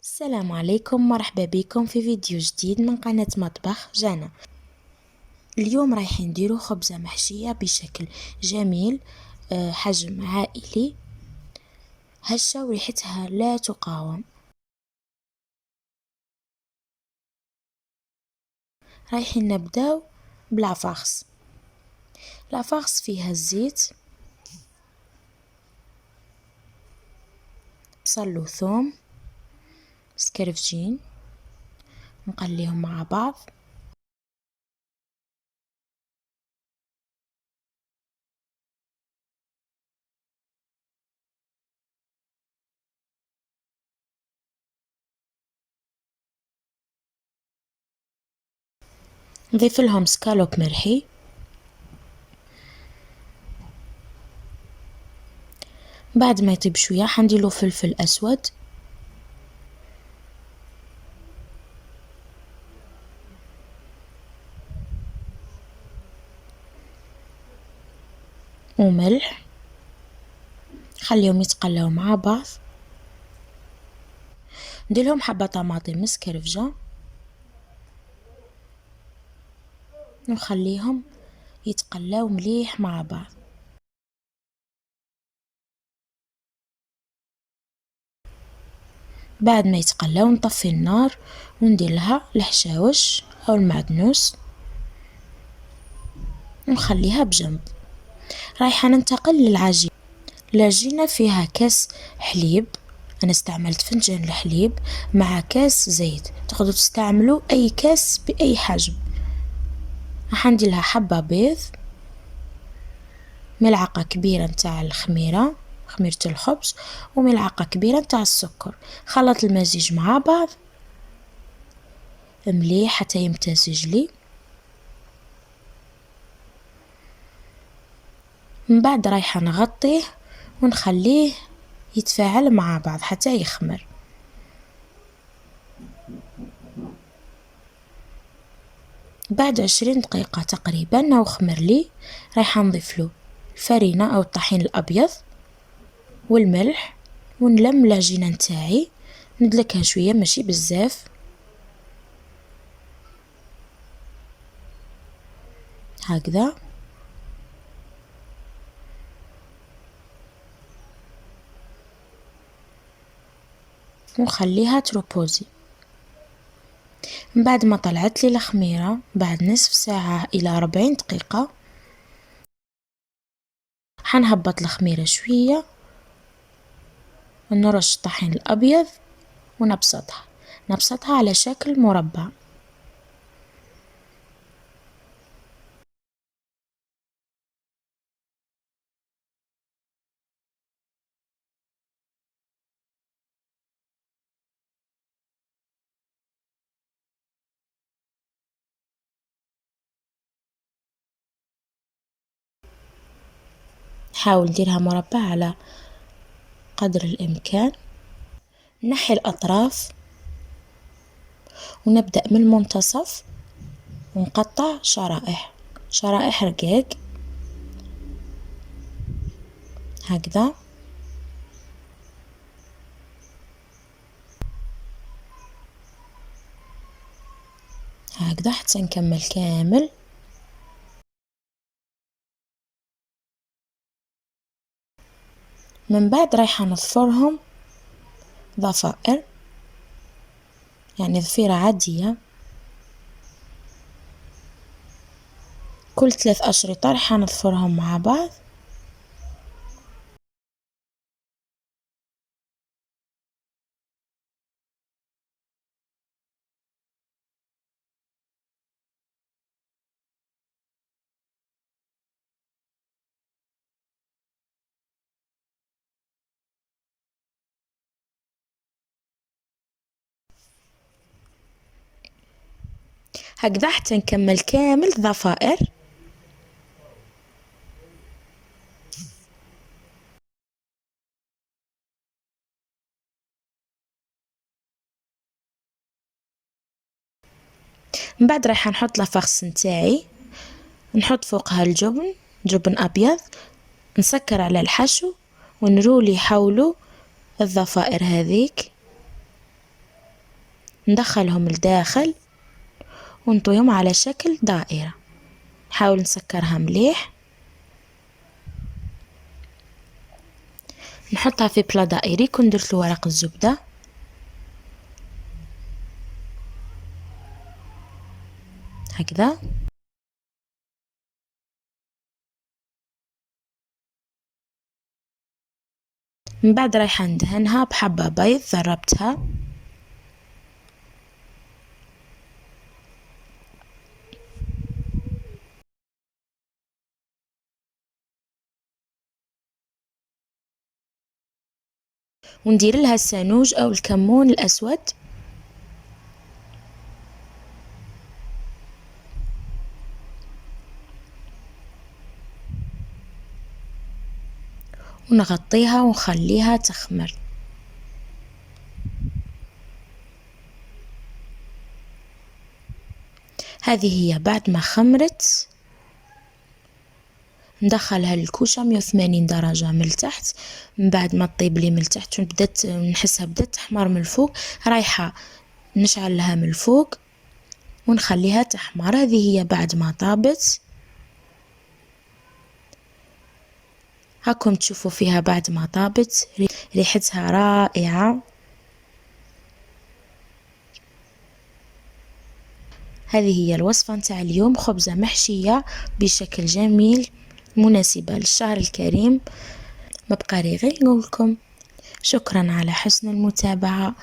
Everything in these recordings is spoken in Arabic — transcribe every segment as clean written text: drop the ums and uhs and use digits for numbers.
السلام عليكم، مرحبا بكم في فيديو جديد من قناة مطبخ جانا. اليوم رايحين نديرو خبزة محشية بشكل جميل، حجم عائلي، هشة وريحتها لا تقاوم. رايحين نبداو بالعفاخس. العفاخس فيها الزيت، بصل وثوم، سكرفجين، نقليهم مع بعض. نضيف لهم سكالوب مرحي، بعد ما يطيب شويه حنديرلو فلفل اسود وملح، خليهم يتقلاو مع بعض. نديرلهم حبة طماطم مسكرفجة ونخليهم يتقلاو مليح مع بعض. بعد ما يتقلاو نطفي النار وندير لها الحشاوش او المعدنوس ونخليها بجنب. رايحه ننتقل للعجين. العجينه فيها كاس حليب، انا استعملت فنجان الحليب مع كاس زيت، تقدروا تستعملوا اي كاس باي حجم. راح ندير لها حبه بيض، ملعقه كبيره نتاع الخميره، خميره الخبز، وملعقه كبيره نتاع السكر. خلط المزيج مع بعض مليح حتى يمتزج لي. من بعد رايحه نغطيه ونخليه يتفاعل مع بعض حتى يخمر. بعد 20 دقيقة تقريبا او خمر لي، رايحه نضيف له الفرينة او الطحين الابيض والملح، ونلم العجينة نتاعي، ندلكها شوية ماشي بزاف، هكذا. ونخليها تروبوزي. من بعد ما طلعت لي الخميرة بعد نصف ساعة الى 40 دقيقة، حنهبط الخميرة شوية ونرش الطحين الابيض ونبسطها على شكل مربع. حاول ديرها مربع على قدر الامكان. نحي الاطراف ونبدأ من المنتصف ونقطع شرائح رقاق هكذا. هكذا حتى نكمل كامل. من بعد رايحة نضفرهم ضفائر، يعني ضفيرة عادية، كل 3 أشرطة رايحة نضفرهم مع بعض. هكذا حتى نكمل كامل ضفائر. من بعد رايحة نحط لافاغس نتاعي، نحط فوقها جبن أبيض، نسكر على الحشو ونرولي حوله الضفائر هذيك. ندخلهم لداخل ونطويهم على شكل دائرة. نحاول نسكرها مليح، نحطها في بلا دائري كون درتلو ورق الزبدة. هكذا. من بعد رايحة ندهنها بحبة بيض ضربتها، وندير لها السانوج او الكمون الاسود. ونغطيها ونخليها تخمر. هذه هي بعد ما خمرت. ندخلها للكوشة 180 درجة من التحت. من بعد ما تطيب لي من التحت وبدات نحسها بدات تحمر من الفوق، رايحة نشعل لها من الفوق ونخليها تحمر. هذه هي بعد ما طابت. هاكم تشوفوا فيها بعد ما طابت، ريحتها رائعة. هذه هي الوصفة نتاع اليوم، خبزة محشية بشكل جميل مناسبة للشهر الكريم. ما بقى لي غير نقولكم شكرا على حسن المتابعة،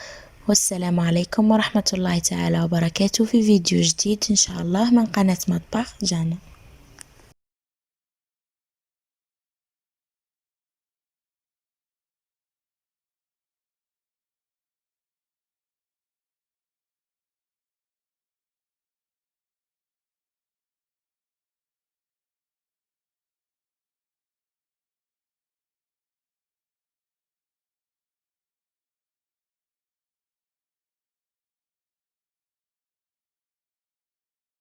والسلام عليكم ورحمة الله تعالى وبركاته في فيديو جديد إن شاء الله من قناة مطبخ جانا.